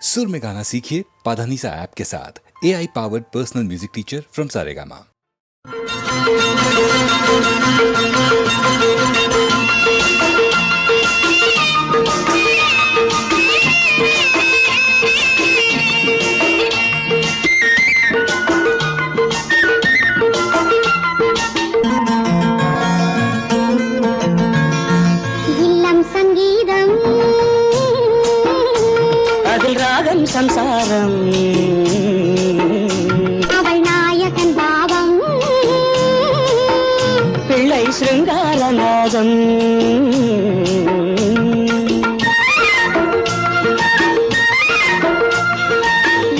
सुर में गाना सीखिए पाधानीसा ऐप के साथ। AI powered personal music teacher from Saregama. சம்சாரம் அவள் நாயகன் பாவம் பிள்ளை சிருங்காரநாதம்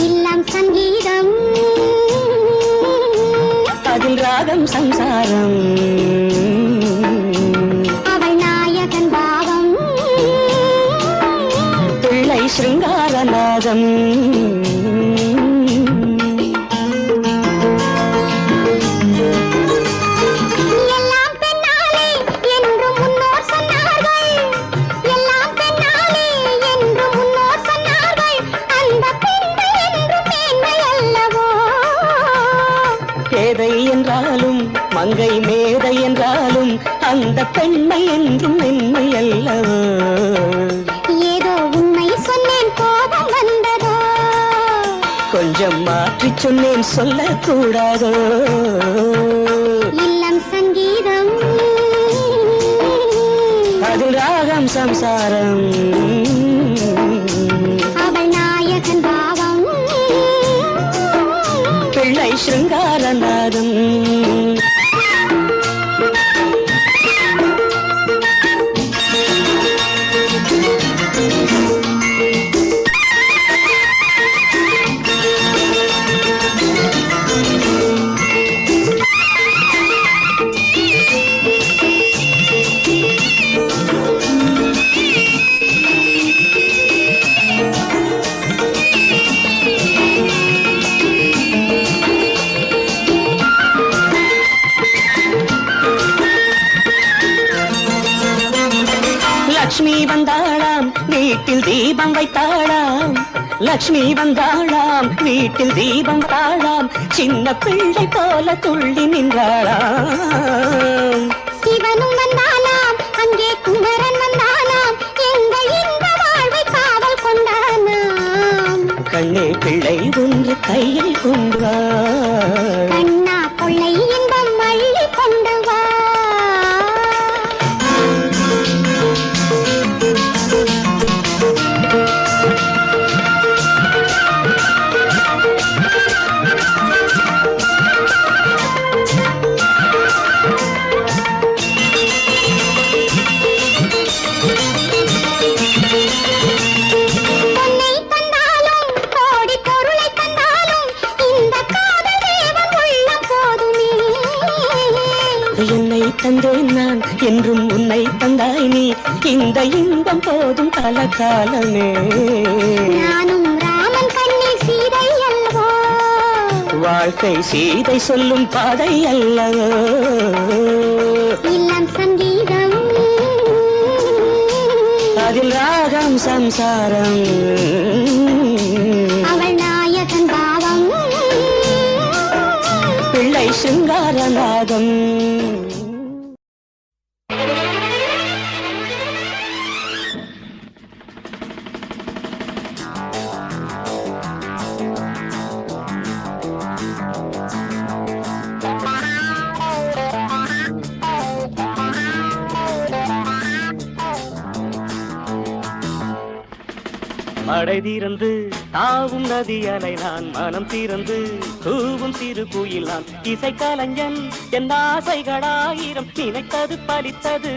இல்லம் சங்கீதம் அதில் ராகம் சம்சாரம் அவள் நாயகன் பாவம் பிள்ளை சிருங்காரநாதம் எல்லாம் பெண்ணாலே என்று முன்னோர் சொன்னார்கள். எல்லாம் பெண்ணாலே என்று முன்னோர் சொன்னார்கள். அந்த பெண்மை என்று மேன்மை அல்லவோ? பேதை என்றாலும் மங்கை மேதை என்றாலும் அந்த பெண்மை என்றும் மென்மை அல்லவோ? ஏதோ உண்மை சொன்னேன் கோபம் வந்ததோ? கொஞ்சம் மாற்றி சொன்னேன் சொல்லக்கூடாதோ? இல்லம் சங்கீதம் அதில் ராகம் சம்சாரம் அவள் நாயகன் பாவம் பிள்ளை சிருங்காரநாதம் லக்ஷ்மி வந்தாளாம் வீட்டில் தீபம் வைத்தாளாம். லக்ஷ்மி வந்தாளாம் வீட்டில் தீபம் தாழாம். சின்ன பிள்ளை போல துள்ளி நின்றாளாம். சிவனும் வந்தானாம் அங்கே குமரன் வந்தானாம். எங்கள் இந்த வாழ்வை காவல் கொண்டானாம். கண்ணே பிள்ளை ஒன்று கையில் கொண்டு வா. கண்ணா கொள்ளை இன்பம் அள்ளி கொண்டு வா. பொன்னை தந்தாலும் கோடி பொருளை தந்தாலும் இந்த காதல் தேவன் உள்ளம் போதுமே. என்னை தந்தேன் நான் என்றும் உன்னை தந்தாய் நீ. இந்த இன்பம் போதும் கலகாலமே. நானும் ராமன் கண்ணில் சீதை அல்லவோ? வாழ்க்கை சீதை சொல்லும் பாதை அல்லவோ? இல்லம் சங்கீதம் அதில் ராகம் சம்சாரம் அவள் நாயகன் பாவம் பிள்ளை சிருங்காரநாதம் மழை தீர்ந்து தாவும் நதி அலை நான் மனம் தீர்ந்து கூவும் சிறு குயில் நான் இசை கலைஞன் என் ஆசைகளாயிரம் நினைத்தது பலித்தது.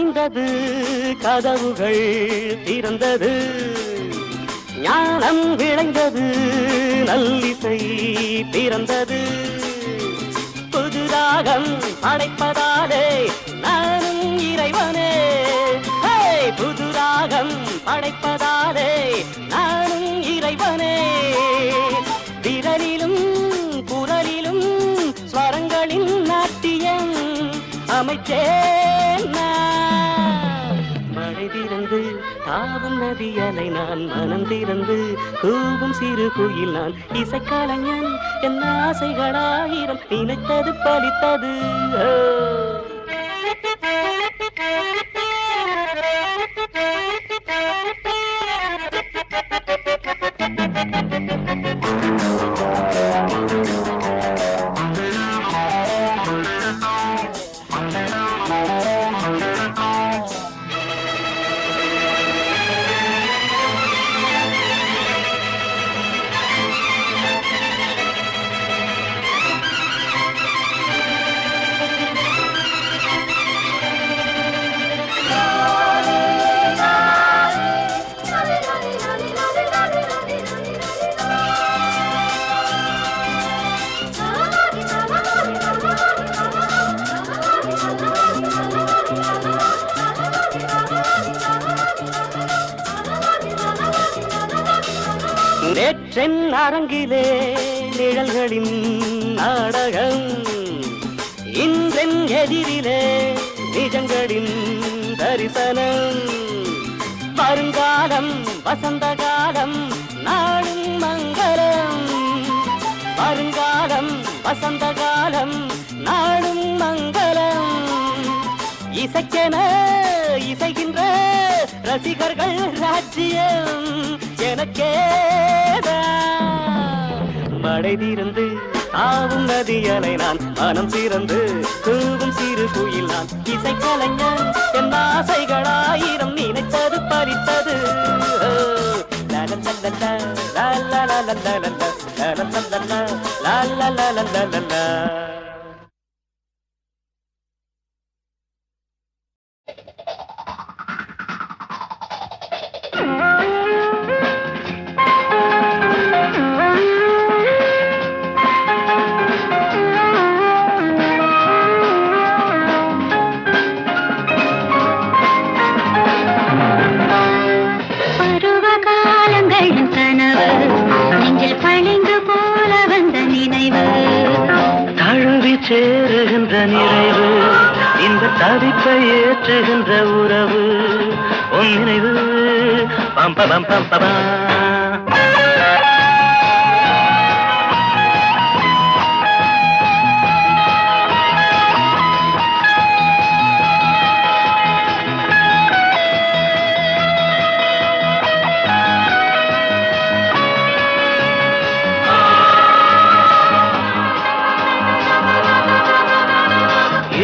அடைந்தது கதவுகள் திறந்தது ஞானம் விளைந்தது நல்லிசை பிறந்தது புதுராகம் படைப்பதாலே நானும் இறைவனே புதுராகம் படைப்பதாலே நானும் இறைவனே விரலிலும் குரலிலும் ஸ்வரங்களின் நாட்டியம் அமைச்சேன் மழை திறந்து தாவும் நதியலை நான் மனம் திறந்து கூவும் சிறு குயில் நான் இசைக்கலைஞன் என் ஆசைகளாயிரம் நினைத்தது பலித்தது நேற்றென் அரங்கிலே நிழல்களின் நாடகம் இன்றென் எதிரிலே நிஜங்களின் தரிசனம் வருங்காலம் வசந்த காலம் நாளும் மங்களம் வருங்காலம் வசந்த காலம் நாளும் மங்களம் இசைக்கென இசைகின்ற ரசிகர்கள் ராஜ்யம் எனக்கேதான் மழை திறந்து தாவும் நதியலை நான் மனம் திறந்து கூவும் சிறு குயில் நான் இசைக்கலைஞன் என் ஆசைகளாயிரம் நினைத்தது பறித்தது சேருகின்ற நிறைவு இந்த தவிப்பை ஏற்றுகின்ற உறவு உன் நினைவு பம்ப பம் பம்பா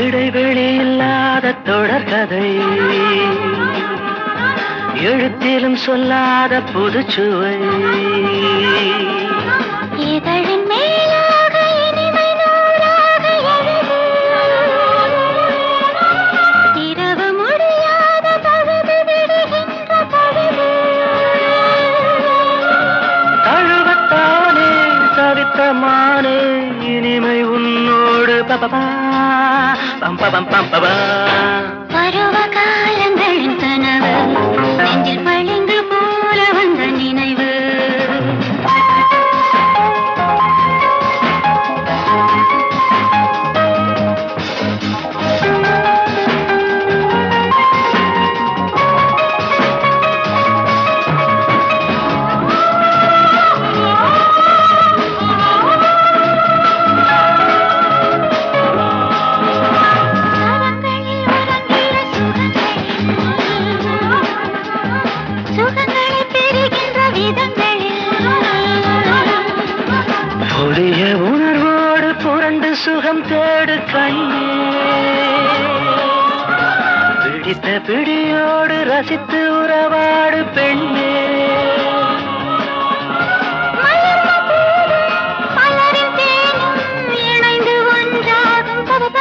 இடைவெளி இல்லாத தொடர்கதை எழுத்திலும் சொல்லாத புதுச்சுவை இதழின் மேலாக இனிமை நூறாக எழுது இரவு முடியாத பழுது விடுகின்ற பழுது தழுவத்தானே தவித்தமானே இனிமை உன்னோடு பபபா பருவ காலங்களின் கனவு நெஞ்சில் பளிங்கு போல வந்த நினைவு பொழிய உணர்வோடு புரண்டு சுகம் தேடு கண்ணே பிடித்த பிடியோடு ரசித்து உறவாடு பெண்ணே மலரின் தேனும் இணைந்து ஒன்றாகும் பருவ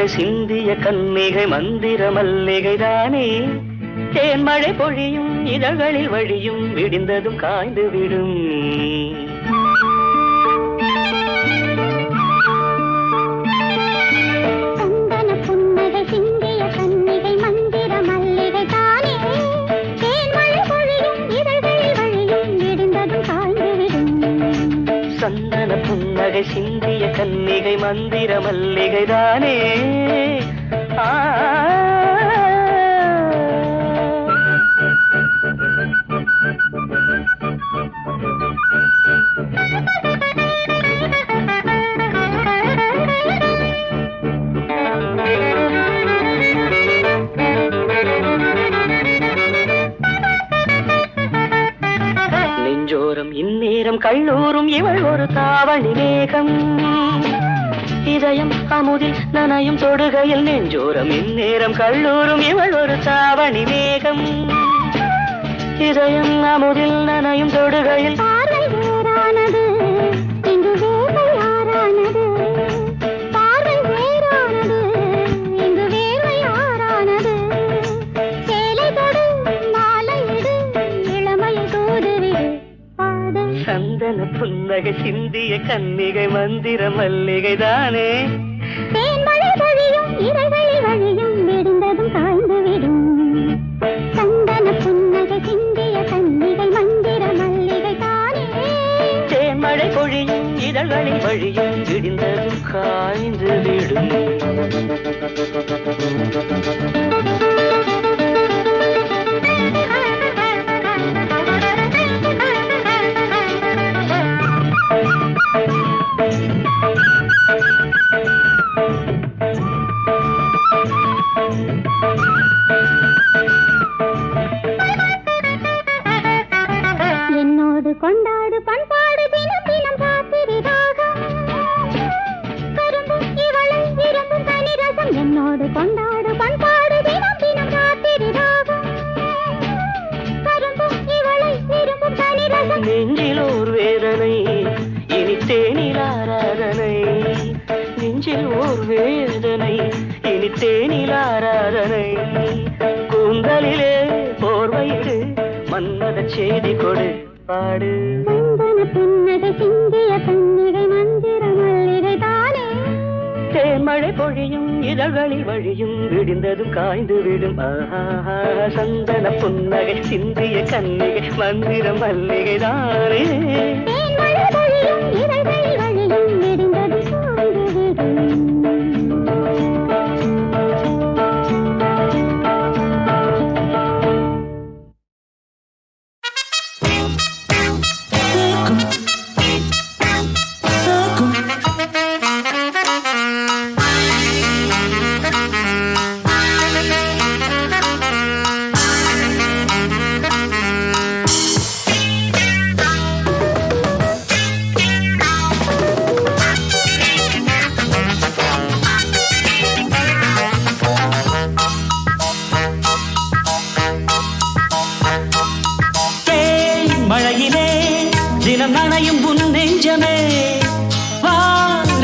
சிந்திய கன்னிகை மந்திர மல்லிகைதானே தேன்மழை பொழியும் இதழ்களில் வழியும் விடிந்ததும் காய்ந்து விடும் சந்தன புன்னகை சிந்திய கன்னிகை மந்திர மல்லிகைதானே தேன்மழை பொழியும் இதழ்களில் வழியும் விடிந்ததும் காய்ந்து விடும் சந்தன புன்னகை சிந்திய கன்னிகை மந்திர மல்லிகைதானே நெஞ்சோரம் இந்நேரம் கல்லூரும் இவள் ஒரு தாவணி மேகம் இதயம் அமுதில் நனையும் தொடுகையில் நெஞ்சோரம் இந்நேரம் கல்லூரும் இவள் ஒரு தாவணி மேகம் இதயம் அமுதில் நனையும் தொடுகையில் பார்வை வேறானது இங்கு வேர்வை ஆறானது பார்வை வேறானது இங்கு வேர்வை ஆறானது சேலை தொடு மாலையிடு இளமையை தூதுவிடு பாடு சந்தன புன்னகை சிந்திய கன்னிகை மந்திர மல்லிகைதானே தேன்மழை பொழியும் இதழ்களில் வழியும் விடிந்ததும் காய்ந்து விடும் சந்தன புன்னகை சிந்திய கன்னிகை மந்திர மல்லிகைதானே தேன்மழை பொழியும் இதழ்களில் வழியும் விடிந்ததும் காய்ந்து விடும் என்னோடு கொண்டாடு பண்பாடு தினம் தினம் ராத்திரி ராகம் கரும்பும் இவளை விரும்பும் தனி ரசம் என்னோடு கொண்டாடு பண்பாடு தினம் தினம் ராத்திரி ராகம் கரும்பும் இவளை விரும்பும் தனி ரசம் நெஞ்சில் ஓர் வேதனை இனி தேனில் ஆராதனை நெஞ்சில் ஓர் வேதனை இனி தேனில் ஆராதனை கூந்தலிலே போர்வையிடு மன்மத செய்தி கொடு பாடு சந்தன புன்னகை சிந்திய கன்னிகை மந்திர மல்லிகைதானே தேன்மழை பொழியும் இதழ்களில் வழியும் விடிந்ததும் காய்ந்து விடும் ஆஹா சந்தன புன்னகை சிந்திய கன்னிகை மந்திர மல்லிகைதானே தேன்மழை பொழியும் இதழ்களில் வழியும் விடிந்ததும் காய்ந்து விடும் மழையிலே தினம் நனையும் உன் நெஞ்சமே வா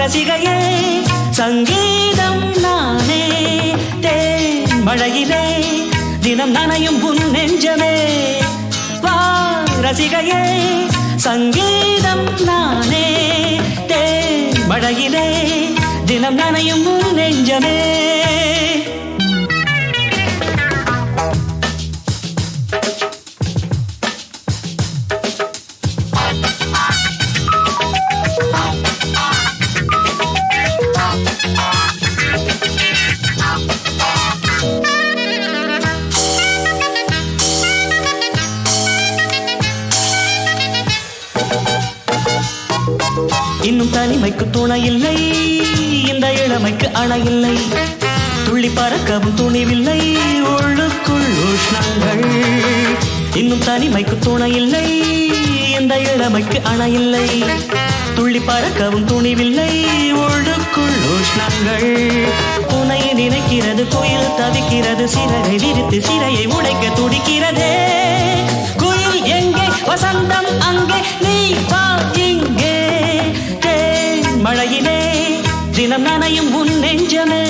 ரசிகையே சங்கீதம் நானே தேன் மழையிலே தினம் நனையும் உன் நெஞ்சமே வா ரசிகையே சங்கீதம் நானே தேன் மழையிலே தினம் நனையும் உன் நெஞ்சமே இன்னும் தனிமைக்கு துணை இல்லை இந்த இளமைக்கு அணை இல்லை துள்ளி பறக்கவும் துணிவில்லை உள்ளுக்குள் உஷ்ணங்கள் இன்னும் தனிமைக்கு துணை இல்லை இந்த இளமைக்கு அணை இல்லை துள்ளி பறக்கவும் துணிவில்லை உள்ளுக்குள் உஷ்ணங்கள் துணை நினைக்கிறது குயில் தவிக்கிறது சிறகை விரித்து சிறையை உடைக்க துடிக்கிறதே குயில் எங்கே வசந்தம் அங்கே நீ வா இங்கே மழையிலே தினம் நனையும் உன் நெஞ்சமே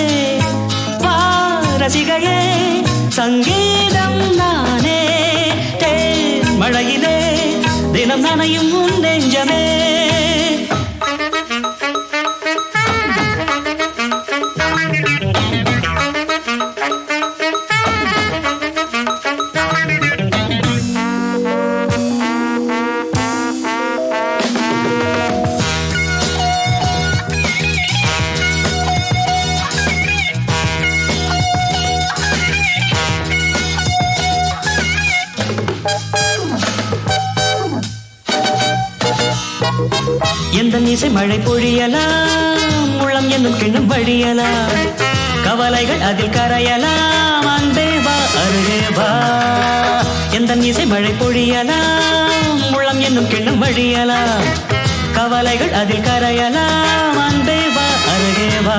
ரசிகையே சங்கீதம் நானே தேன் மழையிலே தினம் நனையும் உன் நெஞ்சமே எந்த இசை மழை பொழியலாம் உள்ளம் என்னும் கிண்ணும் வழியலாம் கவலைகள் அதில் கரையலாம் அன்பே வா அருகே வா எந்த இசை மழை பொழியலாம் உள்ளம் என்னும் கிண்ணும் வழியலாம் கவலைகள் அதில் கரையலாம் அன்பே வா அருகே வா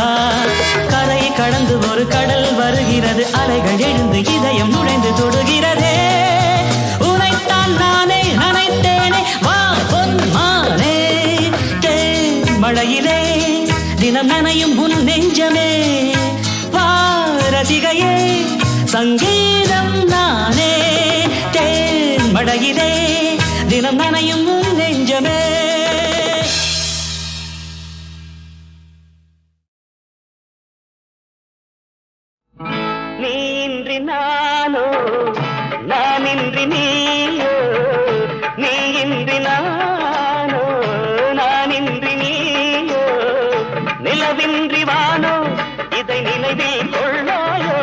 கரையை கடந்து ஒரு கடல் வருகிறது அலைகள் எழுந்து இதயம் நுழைந்து தொடுகிறதே உனைத்தான் நானே நினைத்தேனே வா பொன்மானே மழையிலே தினம் நனையும் உன் நெஞ்சமே வா ரசிகையே சங்கீதம் நானே தேன் மழையிலே தினம் நனையும் உன் நெஞ்சமே நீன்றி நானோ நானின்றி நீயோ நீயின்றி நானோ நானின்றி நீயோ நிலவின்றி வானோ இதை நினைவில் கொள்ளாயோ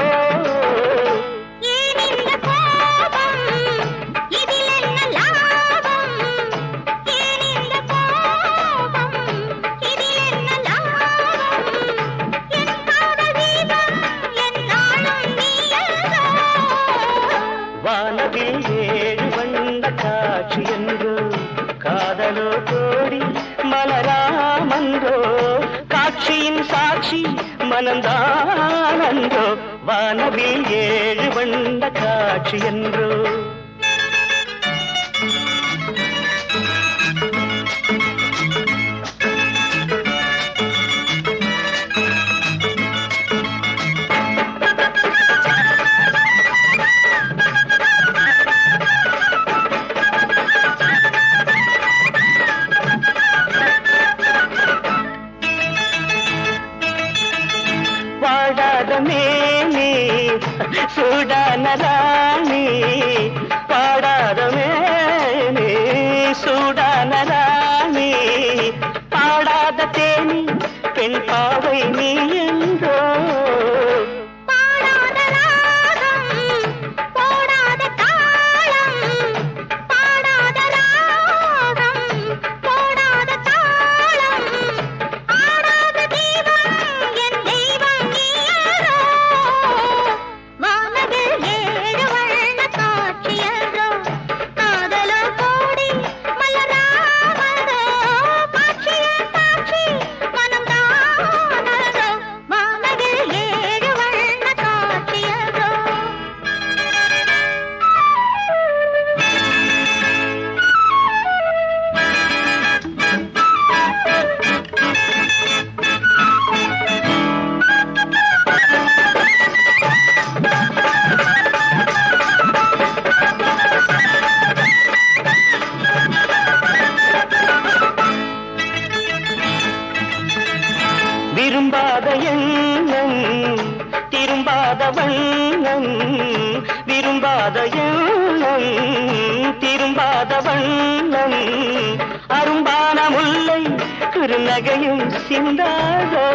வானவில் ஏழு வண்ண காட்சி என்றோ காதலோ கோடி மலராமன்றோ காட்சியின் சாட்சி மனந்தானன்றோ வானவில் ஏழு வண்ண காட்சி என்றோ மேனே சூடான ராணி பாடாத மேனே சூடான ராணி பாடாத தேனி பெண் பாவை நீ என்றோ விரும்பாத எண்ணம் திரும்பாத வண்ணம் விரும்பாத எண்ணம் திரும்பாத வண்ணம் அரும்பான முல்லை குறுநகையும் சிந்தாதோ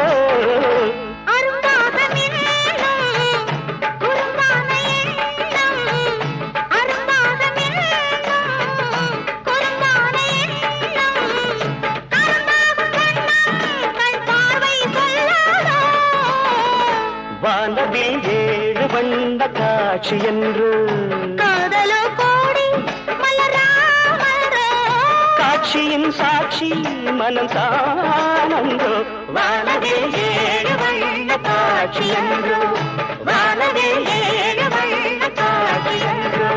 வானவில் ஏழு வண்ண காட்சி என்று காதலோ கோடி மலராமன்றோ காட்சியின் சாட்சி மனம் தானன்றோ வானவில் ஏழு வண்ண காட்சி என்று வானவில் ஏழு வண்ண காட்சி என்றோ